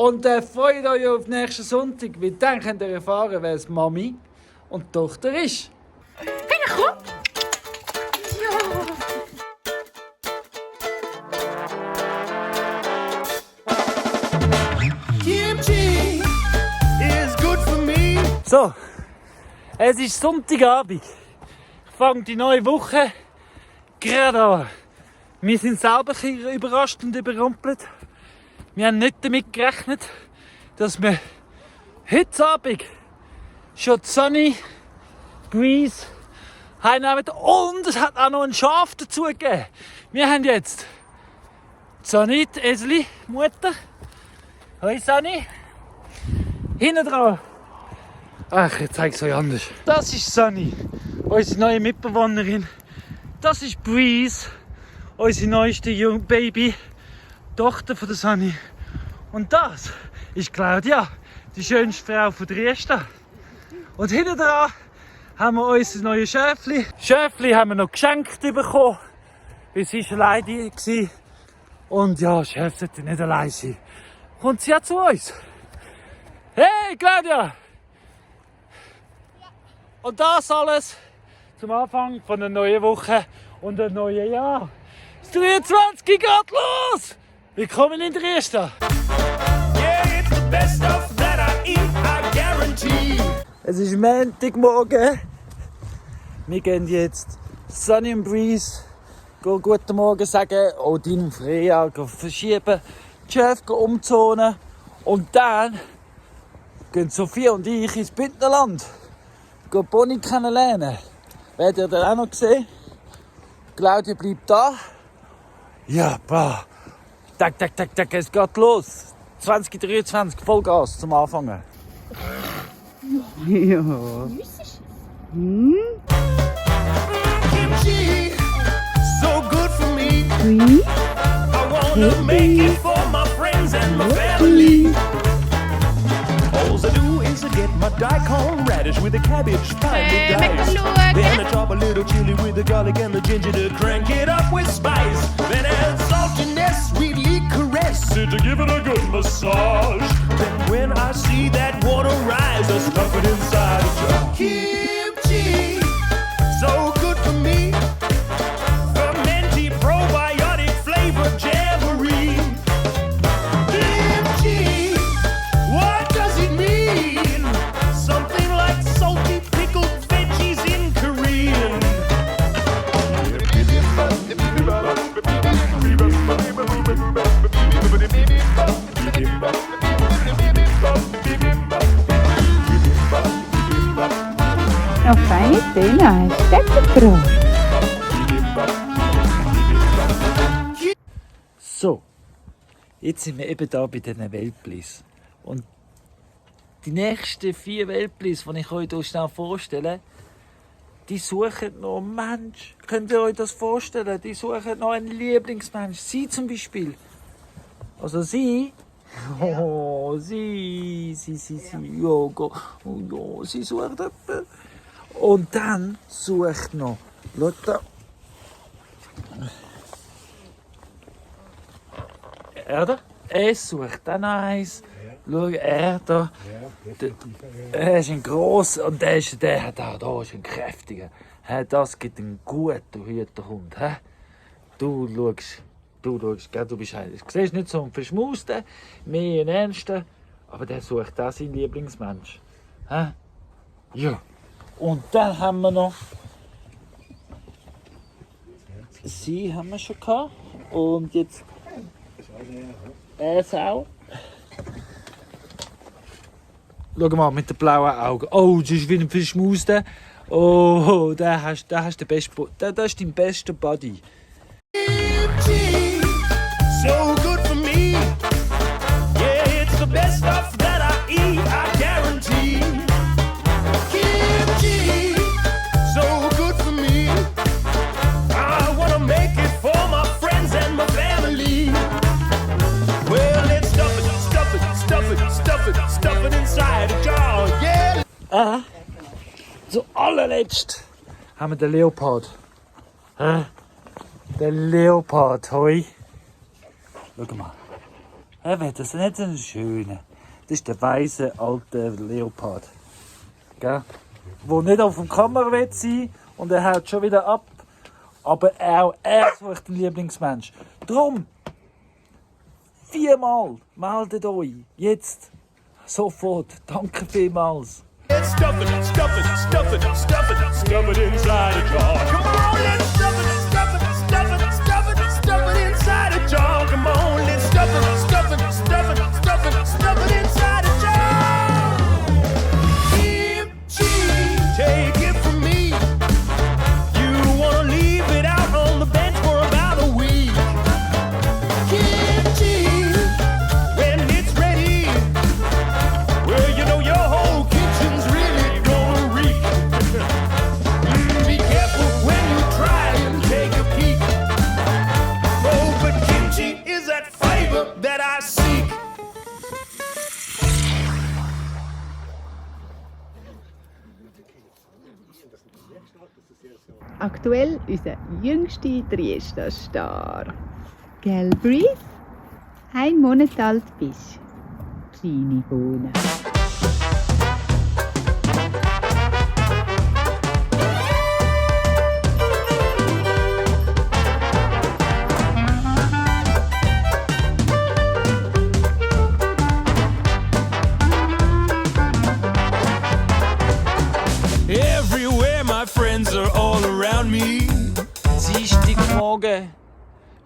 Und freut euch auf nächsten Sonntag, weil dann könnt ihr erfahren, wer es Mami und Tochter ist. Hey, komm! Ja! Kimchi is good for me. So, es ist Sonntagabend. Ich fange die neue Woche gerade an. Wir sind selber ein bisschen überrascht und überrumpelt. Wir haben nicht damit gerechnet, dass wir heute Abend schon die Sunny Breeze heimnehmen. Und es hat auch noch ein Schaf dazu gegeben. Wir haben jetzt Sunny, die Eseli, Mutter. Hoi Sunny. Hinten dran. Ach, jetzt zeige ich es euch anders. Das ist Sunny, unsere neue Mitbewohnerin. Das ist Breeze, unsere neueste Baby. Tochter von der Sunny. Und das ist Claudia, die schönste Frau von Trieste. Und hinten dran haben wir unser neues Schäfli. Schäfli haben wir noch geschenkt bekommen, weil sie war alleine war. Und ja, Schäf sollte nicht allein sein. Kommt sie ja zu uns. Hey Claudia! Und das alles zum Anfang von einer neuen Woche und einem neuen Jahr. Das 23 geht los! Willkommen in Trieste! Yeah, it's the best of that I eat, I guarantee. Es ist Montagmorgen. Wir gehen jetzt Sunny und Breeze guten Morgen sagen, Odin und Freya verschieben, die Chef umzonen und dann gehen Sophia und ich ins Bündnerland. Gehen Bonnie kennenlernen. Werdet ihr dann auch noch sehen? Claudia bleibt da. Ja, bah. Tak, es geht los. 2023, Vollgas zum Anfangen. Ja. Kimchi, so good for me. Oui. I wanna make it for my friends and my family. All I do is I get my daikon radish with the cabbage finely diced. Then I chop a little chili with the garlic and the ginger to crank it up with spice. Then add saltiness, sweetly caress it to give it a good massage. Then when I see that water rise, I stuff it inside a jar. Kimchi, so good for me. Fermenty probiotic flavor jamboree. Kimchi, what does it mean? Something like salty pickled veggies in Korean. Noch feine Töne hast du gebracht. So, jetzt sind wir eben da bei diesen Weltplätzen. Und die nächsten 4 Weltplätze, die ich euch hier schnell vorstelle, die suchen noch einen Mensch. Könnt ihr euch das vorstellen? Die suchen noch einen Lieblingsmensch. Sie zum Beispiel. Also sie. Oh, sie. Ja, oh, ja, sie sucht jemanden. Und dann sucht noch. Schaut da. Er da? Er sucht dann eins. Schau, er da. Er ist ein grosser und der hat auch da ist ein kräftiger. Das gibt einen guten Hüterhund. Du schaust, gell, du bist du siehst nicht so einen Verschmusten, mehr einen Ernsten, aber der sucht auch seinen Lieblingsmensch. Ja. Und dann haben wir noch. Sie haben wir schon gehabt. Und jetzt. auch. Schau mal, mit den blauen Augen. Oh, das ist wie ein Verschmuster. Oh, da hast den besten. Das ist dein bester Buddy. Kimchi, so good for me. Yeah, it's the best stuff that I eat, I guarantee. Kimchi, so good for me. I wanna make it for my friends and my family. Well, let's stuff it inside a jar, yeah. Zu allerletzt haben wir den Leopard. Der Leopard, hoi. Schau mal. Das ist nicht so ein schöner. Das ist der weiße alte Leopard. Gell? Der nicht auf dem Kamera sein will und er haut schon wieder ab. Aber auch er sucht den Lieblingsmensch. Drum, 4-mal meldet euch. Jetzt. Sofort. Danke vielmals. Stuff it, stuff it, stuff it, stuff it, stuff it inside a jar. Come on, let's stuff it, stuff it, stuff it, stuff it, stuff it inside a jar. Come on, let's stuff it, stuff it, stuff it, stuff it, stuff it inside a jar. Kimchi, take it from me. You wanna leave it out on the bench for about a week. Kimchi, when it's ready, well, you know your whole kitchen's really gonna reek. Be careful when you try and take a peek. Oh, but kimchi is that flavor that I seek. Aktuell unser jüngster Triester-Star. Gell, Breeze? 1 Monat alt bist. Kleine Bohne. Everywhere my friends are all around me. Dienstagmorgen,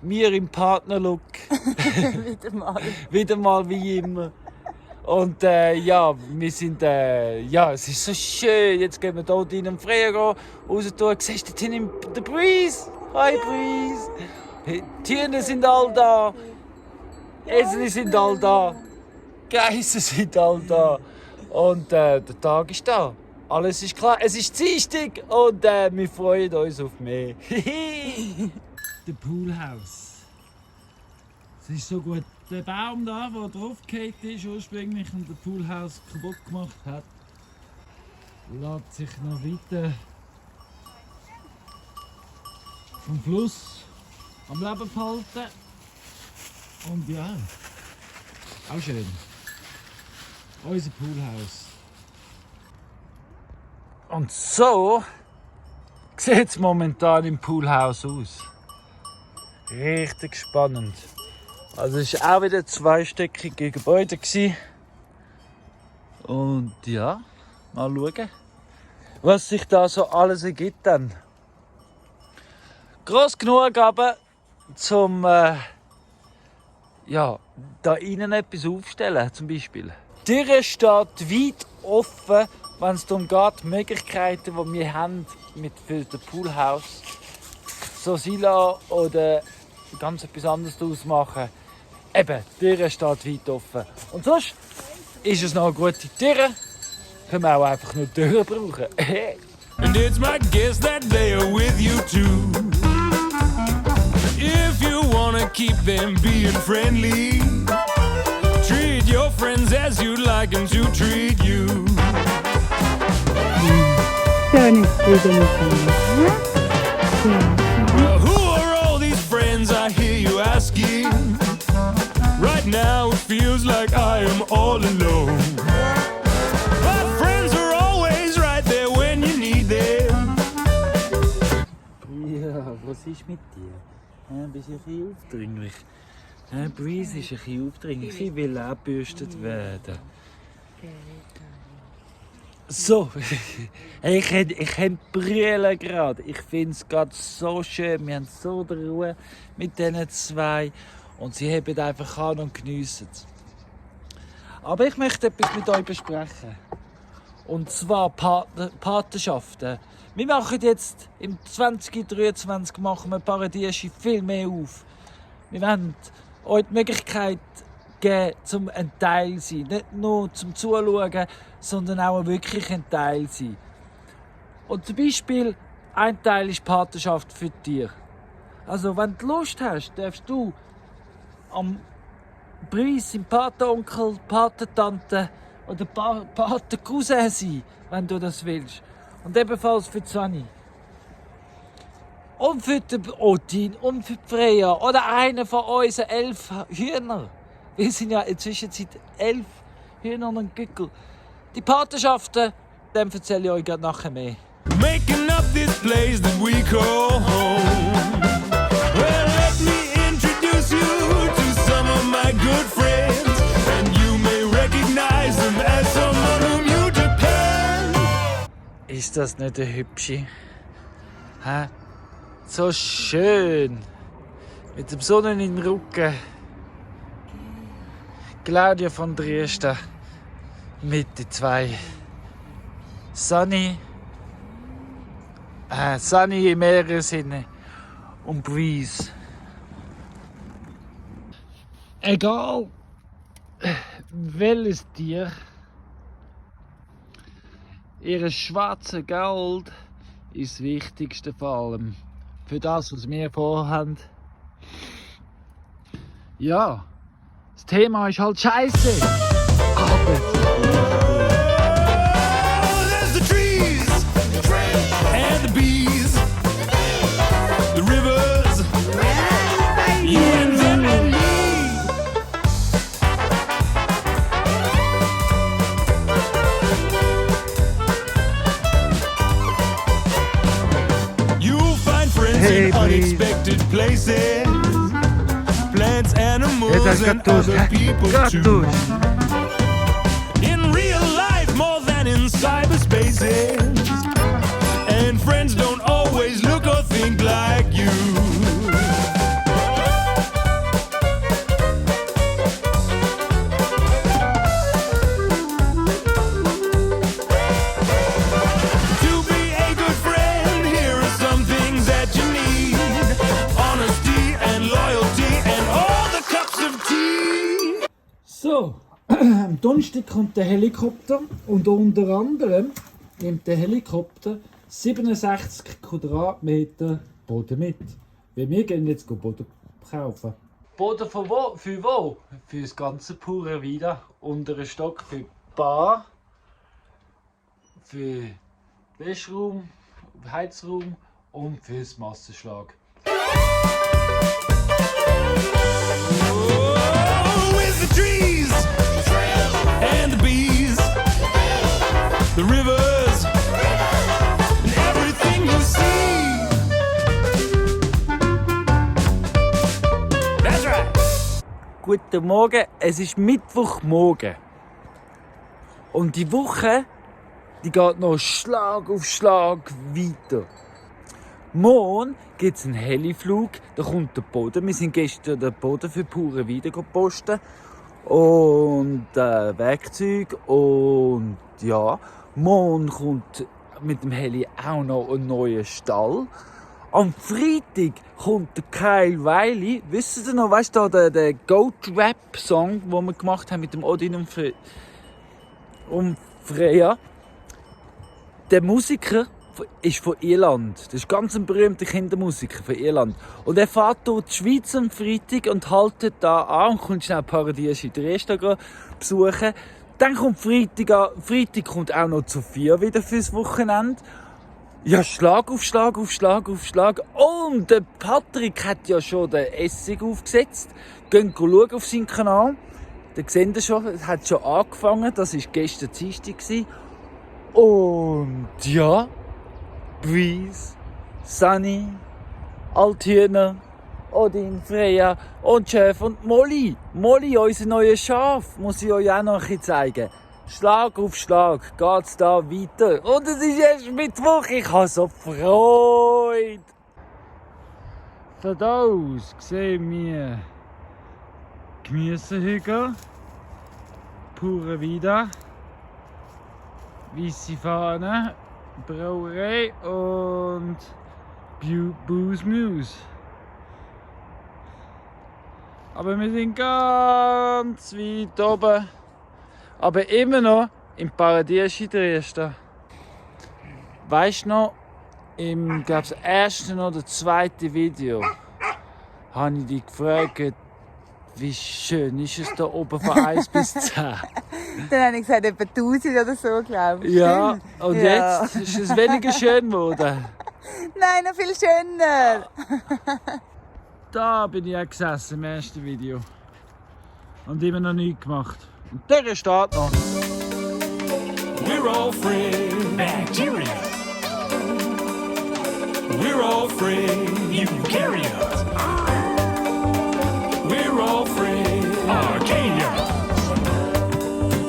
wir im Partnerlook. Wieder mal wie immer. Und ja, wir sind, ja, es ist so schön. Jetzt gehen wir dort in den Freier raus tun. Siehst du dort hinten den Breeze? Hi Breeze! Die Tiere sind all da. Esel sind all da. Geissen sind all da. Und der Tag ist da. Alles ist klar. Es ist Dienstag und wir freuen uns auf mehr. Der Poolhouse. Es ist so gut. Der Baum da, der draufgefallen ist ursprünglich und der Poolhouse kaputt gemacht hat, lässt sich noch weiter vom Fluss am Leben behalten. Und ja, auch schön. Unser Poolhouse. Und so sieht es momentan im Poolhouse aus. Richtig spannend. Also es war auch wieder ein zweistöckige Gebäude. Und ja, mal schauen, was sich da so alles ergibt dann. Gross genug aber, zum ja, da innen etwas aufstellen zum Beispiel. Die Tür steht weit offen, wenn es darum geht, die Möglichkeiten, die wir haben für das Poolhouse, so Sila oder ganz etwas anderes daraus machen. Eben, die Tür steht weit offen. Und sonst ist es noch eine gute Tür. Können wir auch einfach nur die Tür brauchen. And it's my guess that they are with you too. If you wanna keep them being friendly, treat your friends as you'd like them to treat you. Schönes Wiedersehen. Well, who are all these friends I hear you asking? Right now it feels like I am all alone. But friends are always right there when you need them. Ja, was ist mit dir? Bist du ein bisschen aufdringlich? Breeze ist ein bisschen aufdringlich. Sie will auch gebürstet werden. So, ich kann brüllen gerade. Ich finde es gerade so schön. Wir haben so die Ruhe mit diesen zwei. Und sie heben einfach an und geniessen es. Aber ich möchte etwas mit euch besprechen. Und zwar Patenschaften. Wir machen jetzt im 2023 machen wir Paradieschi viel mehr auf. Wir wollen euch die Möglichkeit geben, zum ein Teil zu sein. Nicht nur zum Zuschauen, sondern auch wirklich ein Teil zu sein. Und zum Beispiel, ein Teil ist Patenschaft für dich. Also, wenn du Lust hast, darfst du am Breeze, im Patenonkel, Patentante oder Patencousin sein, wenn du das willst. Und ebenfalls für Svani. Und für den Odin und für die Freya oder einer von unseren 11 Hühnern. Wir sind ja in der Zwischenzeit 11 Hühner und Gückel. Die Patenschaften, dem erzähle ich euch gerade nachher mehr. Making up this place that we call home. Well, let me introduce you to some of my good friends, and you may recognize them as someone whom you depend. Ist das nicht eine hübsche? Hä? So schön. Mit dem Sonnen in den Rücken. Claudia von Dresden. Mit den zwei. Sunny im mehreren Sinne. Und Breeze. Egal welches Tier ihr schwarze Geld ist das Wichtigste vor allem. Für das, was wir vorhaben. Ja, das Thema ist halt scheiße. Aber There's the trees and the bees, the rivers, you and them and me. You'll find friends Hey, in please. unexpected places, plants, animals, and durch, other people Gerade too. durch. In real life more than in cyberspaces. And friends don't always look or think like you. To be a good friend, here are some things that you need. Honesty and loyalty and all the cups of tea. So, am Donnerstag kommt der Helikopter und unter anderem nimmt der Helikopter 67 Quadratmeter Boden mit. Weil wir gehen jetzt Boden kaufen. Boden von wo? Für wo? Für das ganze pure Wieder. Unteren Stock für die Bar, für Wäschraum, Heizraum und für das Massenschlag. Oh, with the trees and the bees, the rivers and everything you see. That's right. Guten Morgen, es ist Mittwochmorgen. Und die Woche, die geht noch Schlag auf Schlag weiter. Morgen gibt es einen Heliflug, da kommt der Boden. Wir sind gestern den Boden für pure Wieder gepostet. Und Werkzeug. Und ja, morgen kommt mit dem Heli auch noch ein neuer Stall. Am Freitag kommt der Kyle Wiley. Wisst ihr noch, weißt du, der Goat-Rap-Song, den wir gemacht haben mit dem Odin und Freya. Der Musiker ist von Irland. Das ist ganz ein berühmter Kindermusiker von Irland. Und er fährt dort die Schweiz am Freitag und haltet da an und kommt schnell Paradies in Dresden besuchen. Dann kommt Freitag kommt auch noch Sophia wieder fürs Wochenende. Ja, Schlag auf Schlag auf Schlag auf Schlag. Und der Patrick hat ja schon den Essig aufgesetzt. Gehen schauen auf seinen Kanal. Da seht ihr schon, es hat schon angefangen. Das war gestern Dienstag. Und ja, Breeze, Sunny, Althühner, Odin, Freya und Chef und Molly. Molly, unser neues Schaf, muss ich euch auch noch ein bisschen zeigen. Schlag auf Schlag geht's da weiter. Und es ist erst Mittwoch, ich habe so Freude. Von da aus sehen wir Gemüsehügel, pure Vida, weisse Fahne, Brauerei und Booze Muse. Aber wir sind ganz weit oben. Aber immer noch im Paradies in Dresden. Weisst du noch, im ersten oder zweiten Video habe ich dich gefragt, wie schön ist es da oben von 1 bis 10? Dann habe ich gesagt, etwa 1000 oder so, glaube ich. Ja, und Ja. jetzt ist es weniger schön geworden. Nein, noch viel schöner. Da bin ich auch gesessen im ersten Video. Und immer noch nichts gemacht. Und der steht noch. We're all friends. Bacteria. We're all friends. Eukaryotes. We're all friends. Archaea.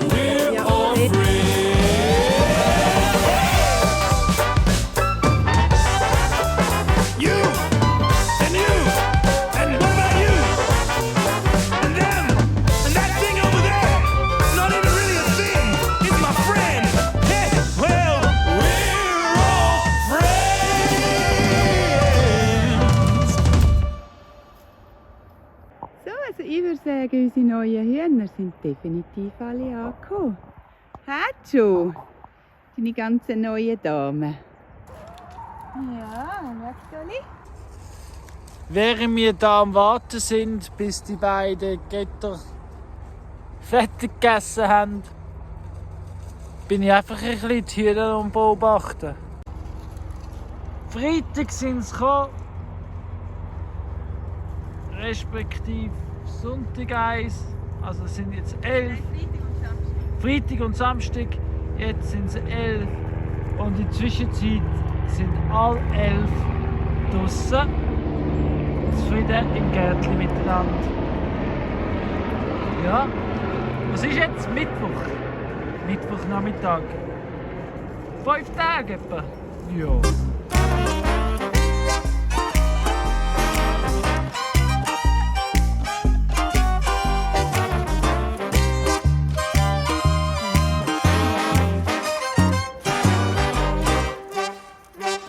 We're all friends. You and you and what about you and them and that thing over there? Not even really a thing. It's my friend. Hey, well, we're all friends. So, also ich würde sagen, unsere neuen Hühner sind definitiv alle angekommen. Hat schon deine ganzen neuen Damen. Ja, schau Dolly. Während wir da am Warten sind, bis die beiden Götter fertig gegessen haben, bin ich einfach ein bisschen die Hühner am Beobachten. Freitag sind sie gekommen, respektive Sonntag 1, also es sind jetzt 11. Freitag und Samstag, jetzt sind sie 11 und in der Zwischenzeit sind alle 11 draussen, zufrieden im Gärtchen miteinander. Ja, was ist jetzt? Mittwochnachmittag. 5 Tage etwa. Ja.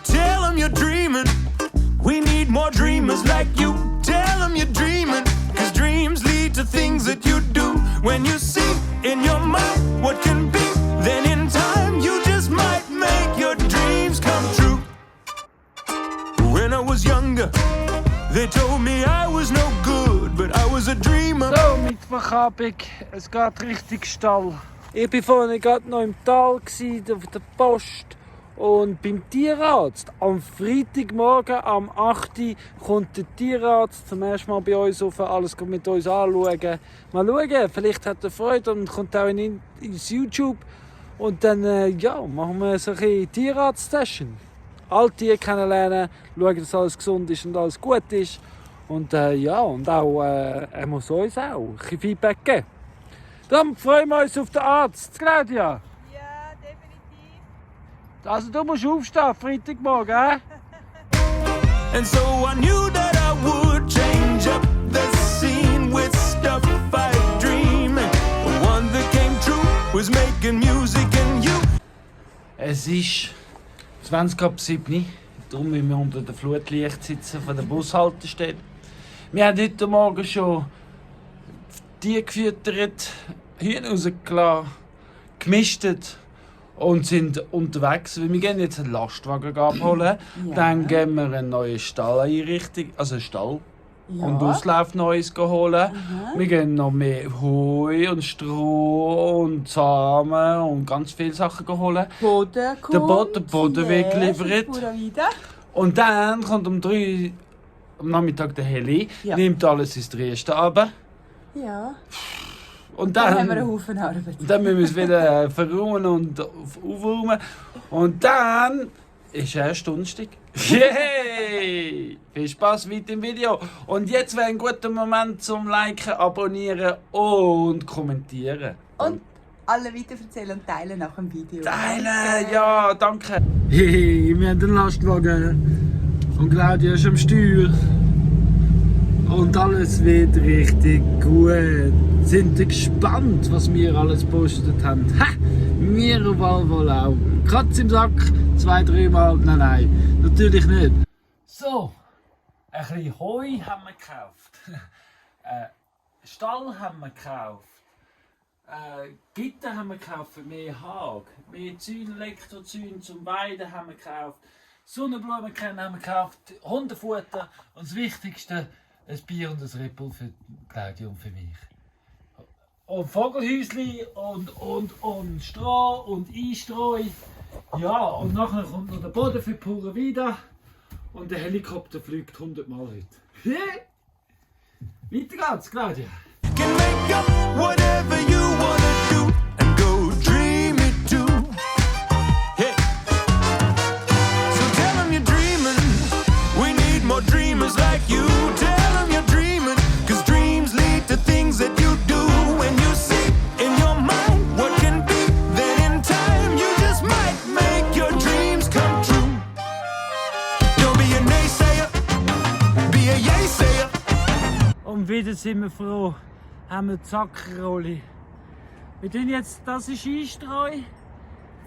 Tell 'em you're dreaming. We need more dreamers like you. Tell 'em you're dreaming. 'Cause dreams lead to things that you do. When you see in your mind what can be, then in time you just might make your dreams come true. When I was younger, they told me I was no good, but I was a dreamer. So, Mittwochabend, es geht Richtung Stall. Ich war vorhin gerade noch im Tal, auf der Post und beim Tierarzt. Am Freitagmorgen, am 8. Uhr, kommt der Tierarzt zum ersten Mal bei uns auf, alles mit uns anschauen. Mal schauen, vielleicht hat er Freude und kommt auch ins YouTube. Und dann machen wir so eine Tierarzt-Session. Alle Tiere kennenlernen, schauen, dass alles gesund ist und alles gut ist. Und und auch, er muss uns auch ein bisschen Feedback geben. Darum freuen wir uns auf den Arzt, Claudia. Ja, definitiv. Also du musst aufstehen, Freitagmorgen, hä? And so I knew that I would change up the scene with stuff I dream. And the one that came true was making music and you. Es ist 7:20, darum müssen wir unter dem Flutlicht sitzen von der Bushaltestelle. Wir haben heute Morgen schon Tiere gefüttert, Hühner rausgelassen, gemistet und sind unterwegs. Wir gehen jetzt einen Lastwagen abholen, dann gehen wir eine neue Stalleinrichtung, also einen Stall und Auslauf Neues holen. Wir gehen noch mehr Heu und Stroh und Samen und ganz viele Sachen holen. Boden Der Boden wird geliefert. Und dann kommt um 3 Uhr am Nachmittag der Heli, nimmt alles ins Dresden runter. Ja. Und Dann dann haben wir einen Haufen Arbeit. dann müssen wir es wieder verräumen und aufräumen. Und dann ist erst Donnerstag. Yay! Viel Spaß weiter im Video. Und jetzt wäre ein guter Moment zum Liken, Abonnieren und Kommentieren. Und alle weiterverzählen und teilen nach dem Video. Teilen! Ja, danke! Hey, wir haben den Lastwagen und Claudia ist am Steuer. Und alles wird richtig gut. Sind ihr gespannt, was wir alles gepostet haben? Ha! Wir auf alle Fälle auch. Katz im Sack, 2-3 Mal. Nein, natürlich nicht. So, ein bisschen Heu haben wir gekauft. Stall haben wir gekauft. Gitter haben wir gekauft für mehr Hag. Mehr Zäune, Elektrozäune zum Weiden haben wir gekauft. Sonnenblumenkerne haben wir gekauft. Hundefutter. Und das Wichtigste, ein Bier und ein Red Bull für Claudia und für mich. Und Vogelhäusli und Stroh und Einstreu. Ja, und nachher kommt noch der Boden für pure wieder. Und der Helikopter fliegt 100 Mal heute. Weiter geht's, Claudia. Can make up whatever you wanna do, and go dream it too. Hey. So tell them you're dreaming, we need more dreamers like you. Tell them you're dreaming, 'cause dreams lead to things that you do. When you see in your mind what can be, then in time you just might make your dreams come true. Don't be a naysayer, be a yaysayer. Und wieder sind wir froh, haben wir die Sackerrolle. Wir tun jetzt, das ist Einstreu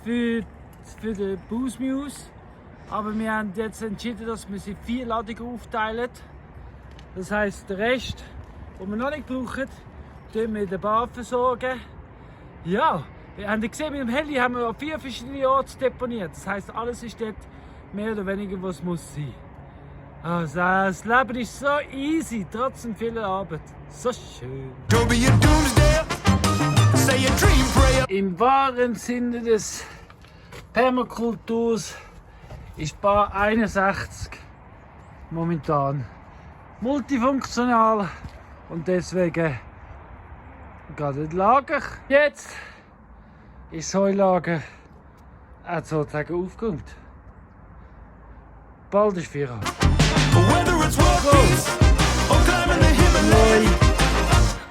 für den Busmuse. Aber wir haben jetzt entschieden, dass wir sie 4 Ladungen aufteilen. Das heisst, den Rest, den wir noch nicht brauchen, tun wir in der Bar versorgen. Ja, wir haben gesehen, mit dem Heli haben wir an 4 verschiedene Orte deponiert. Das heisst, alles ist dort mehr oder weniger, was muss sein. Also, das Leben ist so easy, trotzdem viel Arbeit. So schön. Don't be a doomsdayer, say a dream prayer. Im wahren Sinne des Permakulturs ist Bar 61 momentan multifunktional und deswegen gerade das Lager. Jetzt ist das Heulager auch sozusagen aufgeräumt. Bald ist 4 Uhr. Whether it's world peace or climbing the Himalaya,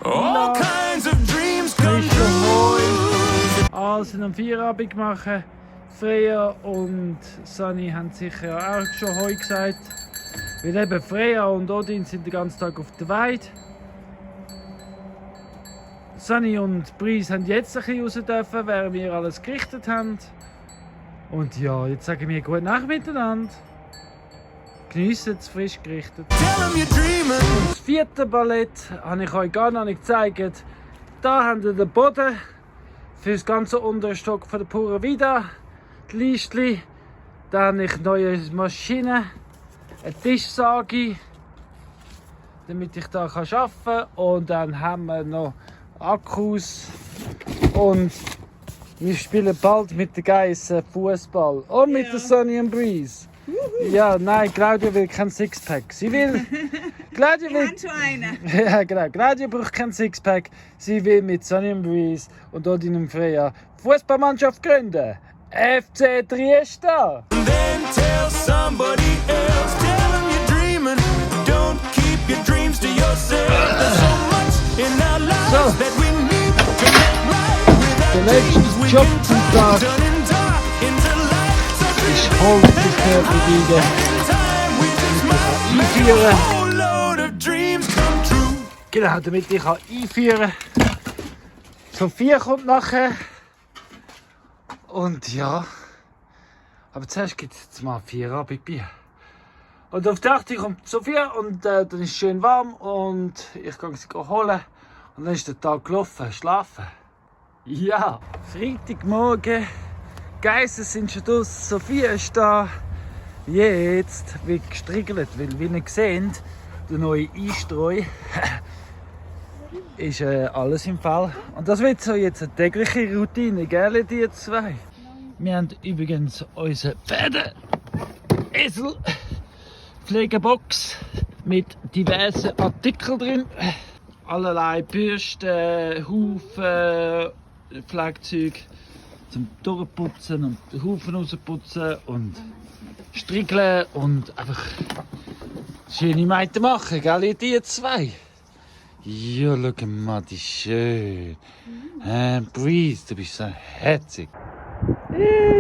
all kinds of dreams come true. Also am Feierabend machen. Freya und Sunny haben sicher auch schon Heu gesagt. Weil eben Freya und Odin sind den ganzen Tag auf der Weide. Sunny und Breeze haben jetzt ein bisschen raus dürfen, während wir alles gerichtet haben. Und ja, jetzt sagen wir gute Nacht miteinander. Geniessen es frisch gerichtet. Tell 'em you're dreaming. Das 4. Ballett habe ich euch gar noch nicht gezeigt. Da haben wir den Boden für das ganze untere Stock von der Pura Vida. Die Leistchen. Dann habe ich neue Maschinen. Eine Tischsage, damit ich da arbeiten kann. Und dann haben wir noch Akkus. Und wir spielen bald mit den Geissen Fußball. Und mit der Sunny und Breeze. Ja, nein, Claudia will kein Sixpack. Sie will. Claudia will. schon einen. Ja, genau. Claudia braucht kein Sixpack. Sie will mit Sunny und Breeze und Odin und Freya Fußballmannschaft gründen. FC Triesta. Then tell somebody else. Tell 'em you're dreaming. Don't keep your dreams to yourself. There's so much in our lives that we need to make right. Der letzte Job zum Tag Turning dark into light. ist Holzverkehr bewegen. Einführen. Whole load of dreams come true. Genau, damit ich einführen kann. Sophia kommt nachher. Und ja, aber zuerst gibt es jetzt mal 4 Abendbier. Und auf der 8 kommt Sophia und dann ist es schön warm und ich gehe sie holen. Und dann ist der Tag gelaufen, schlafen. Ja, Freitagmorgen, Geissen sind schon draus, Sophia ist da. Jetzt wird gestriegelt, weil wie ihr seht, der neue Einstreu ist alles im Fall. Und das wird so jetzt eine tägliche Routine, gell, die 2. Wir haben übrigens unsere Pflegebox mit diversen Artikeln drin. Allerlei Bürsten, Haufen, Pflegzeug zum Durchputzen und den Haufen rausputzen und strickeln und einfach schöne Meiten machen, gell, die 2. Ja, schau mal, die schön. Breeze, du bist so herzig.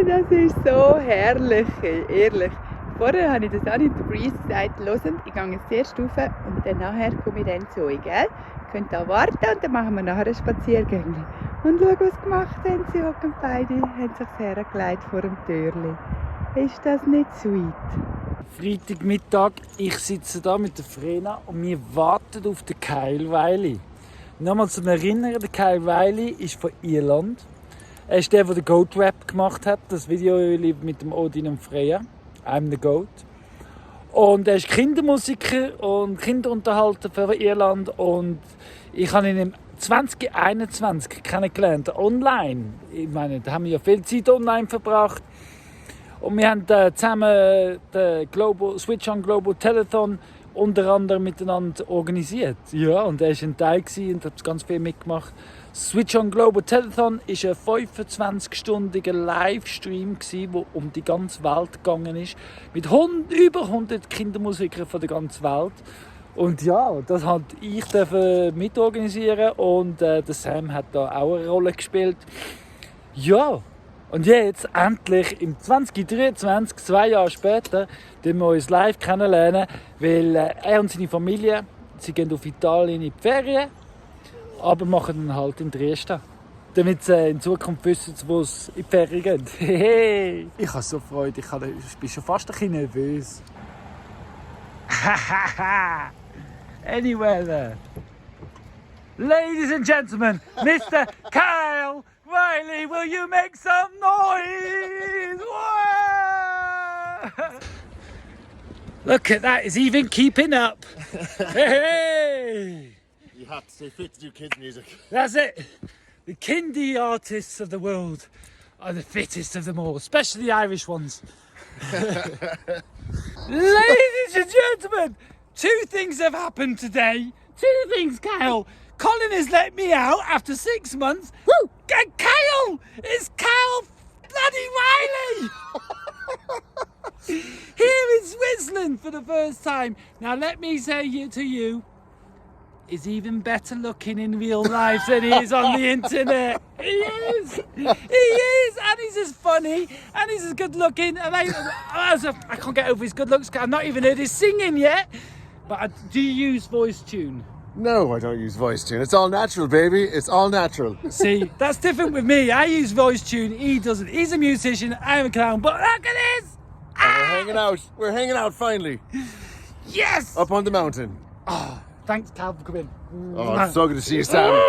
Das ist so herrlich, ehrlich. Vorher habe ich das auch nicht der Breeze gesagt, hörend, ich gehe jetzt erst rauf und dann nachher komme ich dann zu euch, gell? Ihr könnt da warten und dann machen wir nachher einen Spaziergang. Und schau, was gemacht haben sie hocken beide, haben sich hergelegt vor dem Türli. Ist das nicht sweet? Freitagmittag, ich sitze da mit der Frena und wir warten auf den Kyle Wiley. Nochmal zum Erinnern, der Kyle Wiley ist von Irland. Er ist der den Goat Rap gemacht hat, das Video mit dem Odin und Freya. I'm the Goat. Und er ist Kindermusiker und Kinderunterhalter für Irland. Und ich habe ihn im 2021 kennengelernt, online. Ich meine, da haben wir ja viel Zeit online verbracht. Und wir haben zusammen den Switch on Global Telethon unter anderem miteinander organisiert. Ja, und er war ein Teil und hat ganz viel mitgemacht. Switch on Global Telethon war ein 25-stündiger Livestream, der um die ganze Welt gegangen ist. Mit über 100 Kindermusikern von der ganzen Welt. Und ja, das durfte ich mitorganisieren und der Sam hat da auch eine Rolle gespielt. Ja, und jetzt endlich im 2023, 2 Jahre später, wir uns live kennenlernen, weil er und seine Familie, sie gehen auf Italien in die Ferien, aber machen dann halt in Dresden. Damit sie in Zukunft wissen, wo es in die Ferien geht. Ich habe so Freude, ich bin schon fast ein bisschen nervös. Anyway, ladies and gentlemen, Mr. Kyle Riley, will you make some noise? Whoa! Look at that, he's even keeping up. Hey! You have to stay fit to do kids' music. That's it. The kindy artists of the world are the fittest of them all, especially the Irish ones. Ladies and gentlemen, 2 things have happened today. 2 things, Kyle. Colin has let me out after 6 months. Woo! And Kyle! It's Kyle bloody Riley! Here in Switzerland for the first time. Now let me say to you, he's even better looking in real life than he is on the internet. He is! He is! And he's as funny, and he's as good looking. And I can't get over his good looks. I've not even heard his singing yet. But do you use voice tune? No, I don't use voice tune. It's all natural, baby. It's all natural. See, that's different with me. I use voice tune, he doesn't. He's a musician, I'm a clown. But look at this! We're hanging out. We're hanging out finally. Yes! Up on the mountain. Oh, thanks, Cal, for coming. Oh, it's so good to see you, Sam.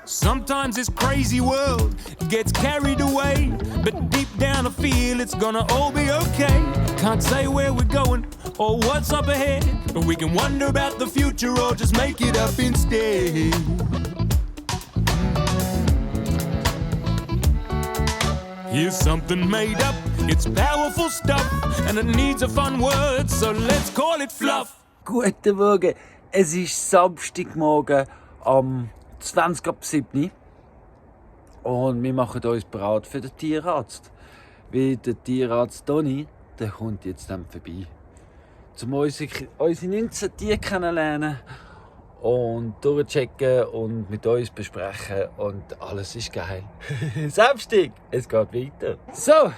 Sometimes this crazy world gets carried away, but deep down I feel it's gonna all be okay. Can't say where we're going or what's up ahead, but we can wonder about the future or just make it up instead. Here's something made up, it's powerful stuff, and it needs a fun word, so let's call it fluff. Guten Morgen, es ist Samstagmorgen am 20 ab 7 und wir machen uns bereit für den Tierarzt. Weil der Tierarzt Toni, der kommt jetzt dann vorbei. Um unsere 19 Tiere kennenlernen und durchchecken und mit uns besprechen und alles ist geil. Samstag, es geht weiter. So,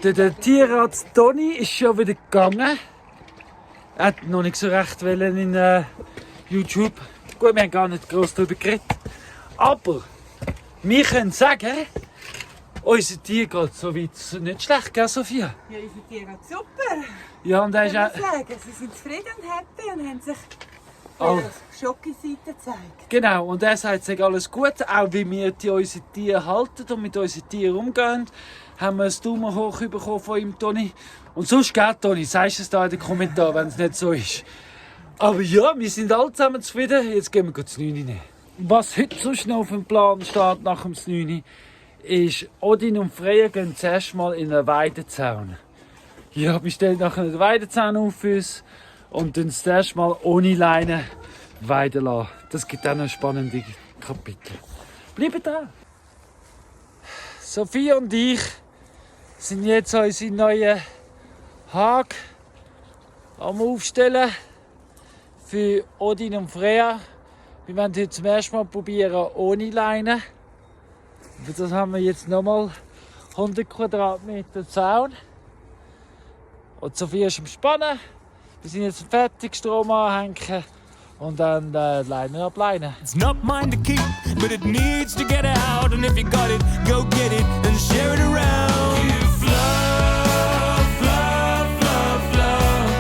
der Tierarzt Toni ist schon wieder gegangen. Er hat noch nicht so recht in YouTube. Gut, wir haben gar nicht gross darüber geredet. Aber wir können sagen, unser Tier geht so weit nicht schlecht, gell, Sophia? Ja, unser Tier geht super. Ja, und er ist auch... Sie sind zufrieden und happy und haben sich Oh. die Schocke-Seite gezeigt. Genau, und er sagt, es ist alles gut, auch wie wir unsere Tiere halten und mit unseren Tieren umgehen. Haben wir einen Daumen hoch bekommen von ihm, Toni. Und sonst, gell, Toni, sagst du es da in den Kommentaren, wenn es nicht so ist. Aber ja, wir sind alle zusammen zufrieden. Jetzt gehen wir das 9 nehmen. Was heute sonst noch auf dem Plan steht nach dem 9 ist, Odin und Freya gehen zuerst mal in einen Weidezaun. Ja, wir stellen nachher einen Weidezaun auf für uns und dann das erste Mal ohne Leine weiden lassen. Das gibt dann ein spannendes Kapitel. Bleibt dran! Sophie und ich sind jetzt unsere neuen Hag am Aufstellen für Odin und Freya. Wir werden heute zum ersten Mal probieren ohne Leine. Für das haben wir jetzt nochmal 100 Quadratmeter Zaun. Und Sophia ist am Spannen. Wir sind jetzt fertig, Strom anhängen und dann Leine ableinen. It's not mine to keep, but it needs to get out. And if you got it, go get it and share it around. Give love, love, love, love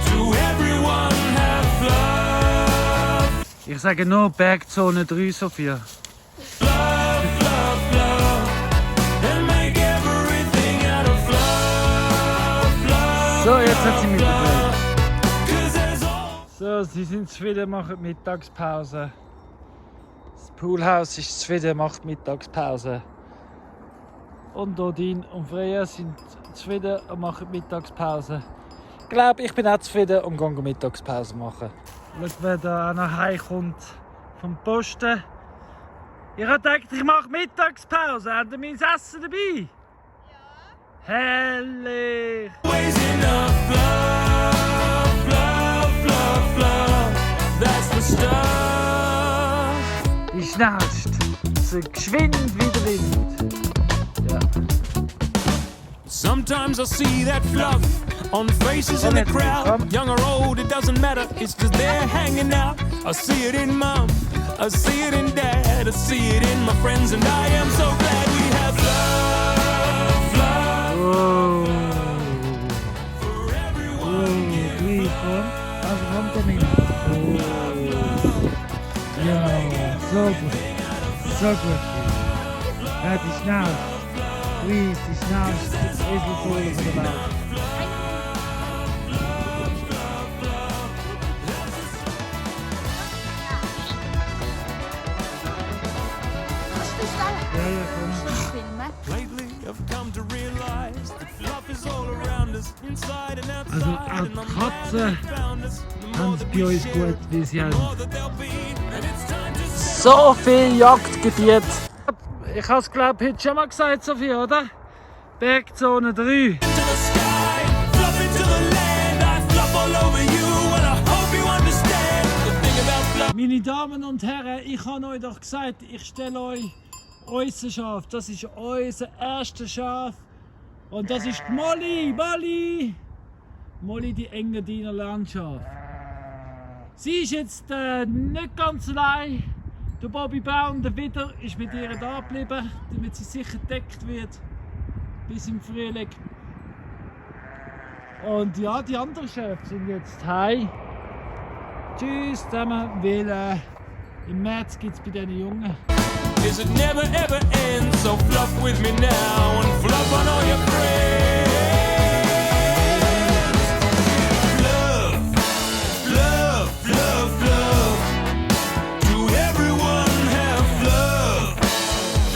to everyone. Have love. Ich sage nur Bergzone 3, Sophia. Love, love, love, and make everything out of love, love. So, jetzt hat sie mich gedreht. 'Cause there's all So, sie sind zufrieden, machen Mittagspause. Poolhouse ist zufrieden, macht Mittagspause. Und Odin und Freya sind zufrieden und machen Mittagspause. Ich glaube, ich bin auch zufrieden und gehe Mittagspause machen. Schau, wer da auch noch heimkommt vom Posten. Ich habe gedacht, ich mache Mittagspause. Habt ihr mein Essen dabei? Ja. Herrlich! Always enough love, love, love, love. That's the stuff. Die schnellst. So geschwind wie der Wind. Ja. Sometimes I see that fluff on faces in the crowd. Young or old, it doesn't matter. It's just they're hanging out. I see it in mom, I see it in dad, I see it in my friends, and I am so glad we have love, love for everyone. Wie von? Also kommt er mit. Ja, so gut. So gut. Ja, die schnellst. Luis, die schnellste Eselfohlen von der Welt. Lately, I've come to realize that love is all around us, inside and outside. Also auch die Katzen haben es bei uns gut, wie sie haben so viel Jagdgebiet. Ich habe es glaube ich heute schon mal gesagt, Sophie, oder? Bergzone 3. Meine Damen und Herren, ich habe euch doch gesagt, ich stelle euch unser Schaf. Das ist unser erstes Schaf. Und das ist die Molly. Molly! Molly, die Engadiner Landschaf. Sie ist jetzt nicht ganz allein. Der Bobby Brown, der Widder, ist mit ihr da geblieben, damit sie sicher gedeckt wird. Bis im Frühling. Und ja, die anderen Schäfe sind jetzt heim. Tschüss zusammen, weil im März gibt es bei diesen Jungen. Is it never ever ends, so fluff with me now and fluff on all your friends. Love, love, love, love. To everyone have love,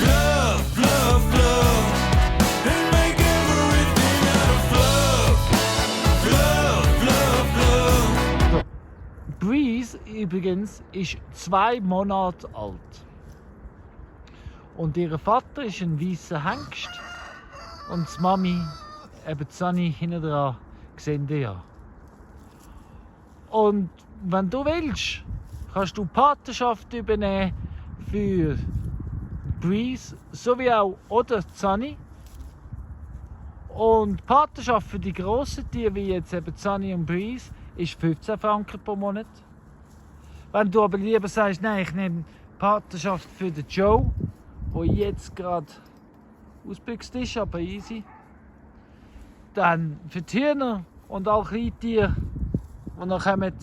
love, love, love. And make everything out of love, love, love, love. Breeze übrigens ist 2 Monate alt. Und ihr Vater ist ein weißer Hengst. Und die Mami, eben Sunny, hinten dran, sehen die ja. Und wenn du willst, kannst du Patenschaft übernehmen für Breeze, sowie auch oder Sunny. Und Patenschaft für die grossen Tiere, wie jetzt eben Sunny und Breeze, ist 15 Franken pro Monat. Wenn du aber lieber sagst, nein, ich nehme Patenschaft für den Joe, der jetzt gerade ausgebüxt ist, aber easy. Dann für die Hühner und alle Kleintiere, die noch kommen,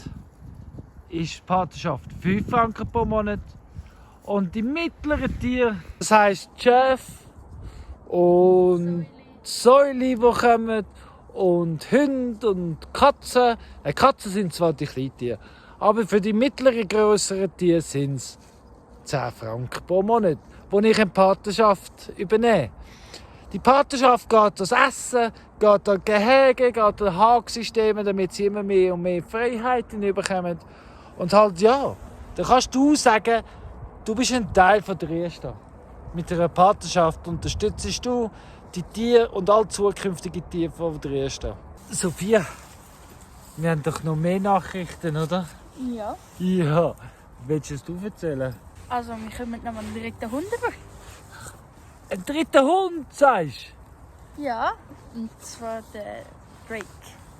ist die Patenschaft 5 Franken pro Monat. Und die mittleren Tiere, das heisst Chef und Säule, die kommen, und Hunde und Katzen. Katzen sind zwar die Kleintiere, aber für die mittleren, grösseren Tiere sind es 10 Franken pro Monat, wo ich eine Patenschaft übernehme. Die Patenschaft geht das Essen, geht an Gehege, geht an Hagsysteme, damit sie immer mehr und mehr Freiheiten bekommen. Und halt ja, dann kannst du sagen, du bist ein Teil von der Riester. Mit einer Patenschaft unterstützt du die Tiere und alle zukünftigen Tiere von der Riester. Sophia, wir haben doch noch mehr Nachrichten, oder? Ja. Ja, willst du es erzählen? Also, wir kommen noch einen dritten Hund über. Ein dritter Hund, sagst Ja, und zwar der Drake.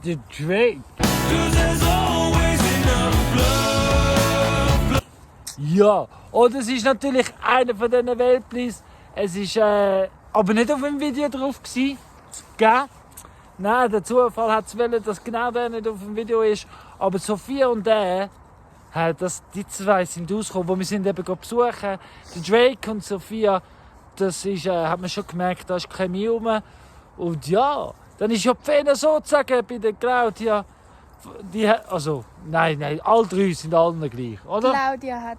du? Der Drake. 'Cause there's always enough love. Ja, und es ist natürlich einer von diesen Weltpreisen. Es ist aber nicht auf dem Video drauf gsi. Gell? Nein, der Zufall hat es wollen, dass genau der nicht auf dem Video ist. Aber Sophia und der, die zwei sind rausgekommen, wo wir sind eben besuchen. Der Drake und Sophia, das ist, hat man schon gemerkt, da ist Chemie rum. Und ja, dann ist ja die Fena sozusagen bei der Claudia. Nein, alle drei sind allen gleich, oder? Claudia hat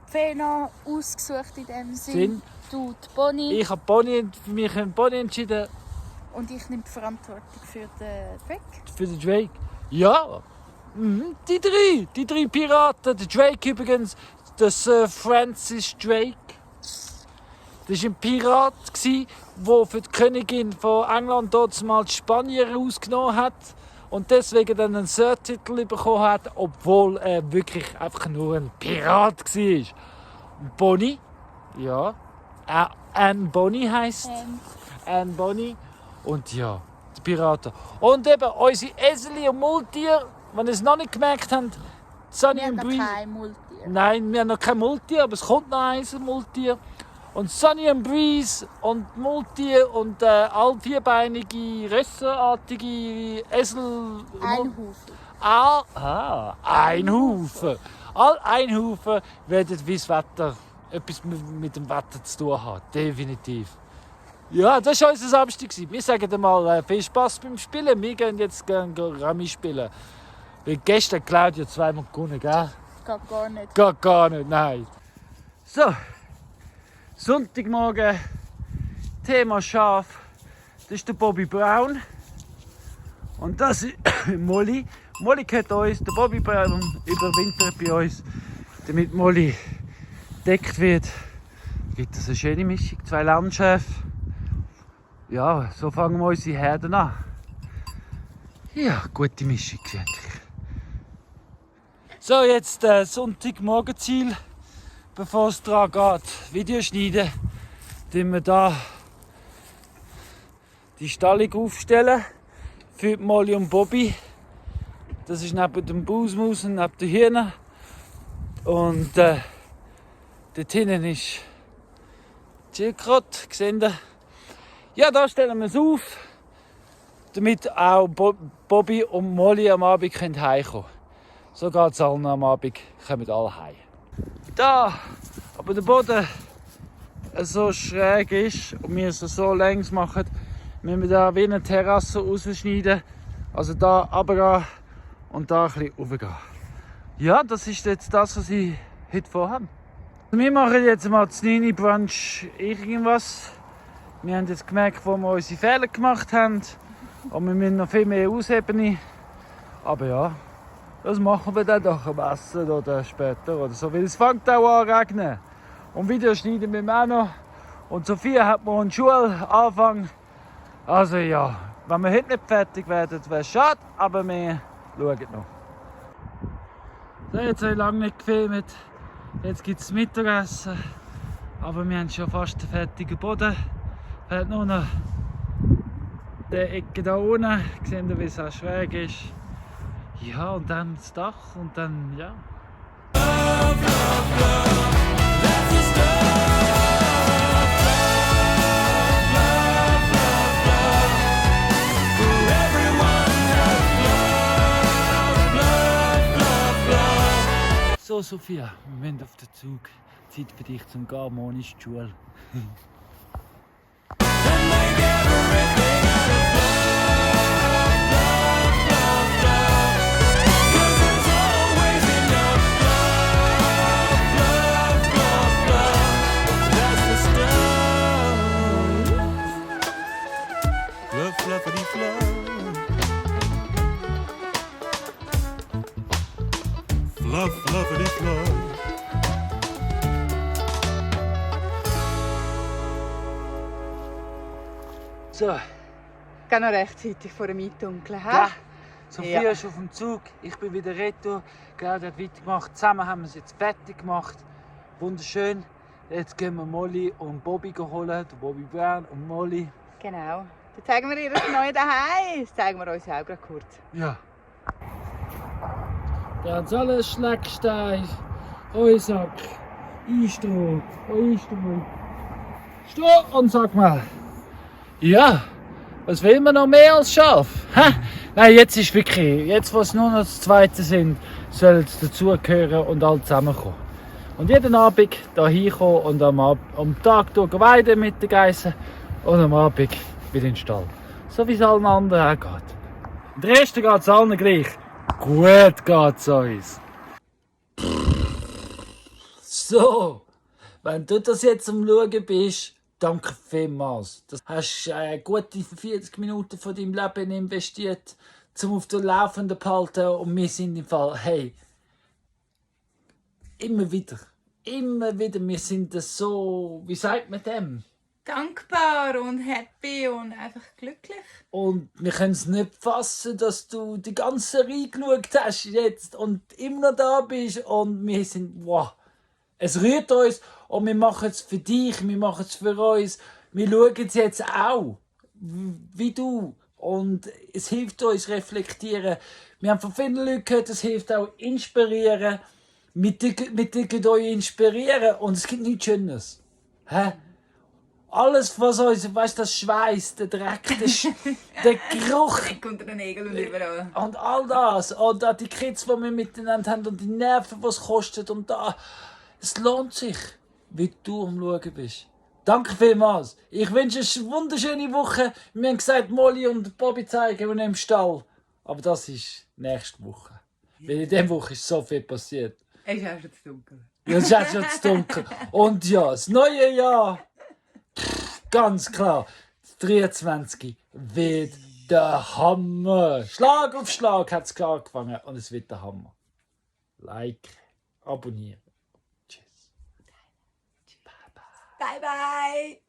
Fee noch ausgesucht in dem Sinn. Du, die Bonnie. Ich habe für mich einen Bonnie entschieden. Und ich nehme die Verantwortung für den Drake. Für den Drake? Ja. Die drei Piraten. Der Drake übrigens, das Francis Drake. Das war ein Pirat, der für die Königin von England dort mal die Spanier ausgenommen hat. Und deswegen dann einen Sir-Titel bekommen hat, obwohl er wirklich einfach nur ein Pirat war. Und Bonnie, ja, Anne Bonny heisst. Anne Bonny. Und ja, die Piraten. Und eben unsere Eseli und Multier, wenn ihr es noch nicht gemerkt habt, Sunny Wir und haben noch Breeze. kein Multier. Nein, wir haben noch kein Multier, aber es kommt noch eins, ein Multier. Und Sunny und Breeze und Multier und all vierbeinige, rösserartige Esel. Ein Haufen. Ein Haufen. All ein Haufen werden wie das Wetter etwas mit dem Wetter zu tun haben. Definitiv. Ja, das war unser Samstag. Wir sagen dir mal viel Spaß beim Spielen. Wir gehen jetzt gerne Rami spielen. Weil gestern Claudia zweimal gewonnen, gell? Geht gar nicht. Geht gar nicht, nein. So, Sonntagmorgen, Thema Schaf. Das ist der Bobby Brown. Und das ist Molly. Molly gehört uns, der Bobby Brown überwintert bei uns. Damit Molly gedeckt wird, gibt es eine schöne Mischung, 2 Landschäfe. Ja, so fangen wir unsere Herden an. Ja, gute Mischung wirklich. So, jetzt Sonntagmorgenziel, bevor es daran geht, Video schneiden, tun wir hier die Stallung aufstellen für Molly und Bobby. Das ist neben dem Busmus und neben den Hühnern. Und dort hinten ist Schildkröte, gesehen. Ja, da stellen wir es auf, damit auch Bobby und Molly am Abend heimkommen können. So geht es allen am Abend, kommen alle heim. Da aber der Boden so schräg ist und wir es so längs machen, müssen wir da wie eine Terrasse rausschneiden. Also da runtergehen und da ein bisschen raufgehen. Ja, das ist jetzt das, was ich heute vorhabe. Wir machen jetzt mal das 9 Brunch irgendwas. Wir haben jetzt gemerkt, wo wir unsere Fehler gemacht haben. Und wir müssen noch viel mehr ausheben. Aber ja, das machen wir dann doch am Essen oder später oder so. Weil es fängt auch an zu regnen. Und Video schneiden wir auch noch. Und Sophia hat morgen Schulanfang. Also ja, wenn wir heute nicht fertig werden, wäre es schade. Aber wir schauen noch. So, jetzt habe ich lange nicht gefilmt. Jetzt gibt es Mittagessen. Aber wir haben schon fast einen fertigen Boden. Fehlt nur noch die Ecke da unten. Seht ihr, wie es auch schräg ist. Ja, und dann das Dach und dann, ja. So, Sophia, wir müssen auf den Zug. Zeit für dich zum Gehen, ohne Schule. Fluff, fluffity fluff. So, Geht noch rechtzeitig vor dem Eindunkeln. ja. Sophia Ja. ist auf dem Zug, ich bin wieder retour. Claudia hat weitergemacht. Zusammen haben wir es jetzt fertig gemacht. Wunderschön. Jetzt gehen wir Molly und Bobby holen. Der Bobby Brown und Molly. Genau. Dann zeigen wir ihr das neue daheim. Das zeigen wir uns auch gerade kurz. Ja. Ganz alles Schleckstein, Heusack, Einstroh, Einstroh. Stroh und sag mal. Ja, was will man noch mehr als Schaf? Hä? Nein, jetzt ist wirklich, jetzt wo es nur noch das Zweite sind, soll es dazugehören und alle zusammenkommen. Und jeden Abend hier hinkommen und am Tag weiden mit den Geissen und am Abend wieder in den Stall. So wie es allen anderen auch geht. Und der Rest geht es allen gleich. Gut geht's uns. So, wenn du das jetzt am Schauen bist, danke vielmals. Du hast gute 40 Minuten von deinem Leben investiert, um auf der Laufenden zu halten. Und wir sind im Fall, hey, immer wieder, wir sind so, wie sagt man dem? Dankbar und happy und einfach glücklich. Und wir können es nicht fassen, dass du die ganze Reihe geschaut hast jetzt und immer noch da bist. Und wir sind, wow, es rührt uns und wir machen es für dich, wir machen es für uns. Wir schauen es jetzt auch, wie du. Und es hilft uns reflektieren. Wir haben von vielen Leuten gehört, es hilft auch inspirieren. Wir dürfen euch inspirieren und es gibt nichts Schönes. Hä? Alles, was uns, weißt du, das Schweiß, der Dreck, der Geruch Unter den Nägeln und überall. und all das. Und auch die Kids, die wir miteinander haben und die Nerven, die es kostet. Und da, es lohnt sich, wie du am Schauen bist. Danke vielmals. Ich wünsche eine wunderschöne Woche. Wir haben gesagt, Molly und Bobby zeigen wir im Stall. Aber das ist nächste Woche. Weil in dieser Woche ist so viel passiert. Es ist auch schon zu dunkel. Ja, es ist auch schon zu dunkel. Und ja, das neue Jahr, ganz klar, das 23 wird der Hammer. Schlag auf Schlag hat es angefangen und es wird der Hammer. Like, abonnieren. Tschüss. Bye bye.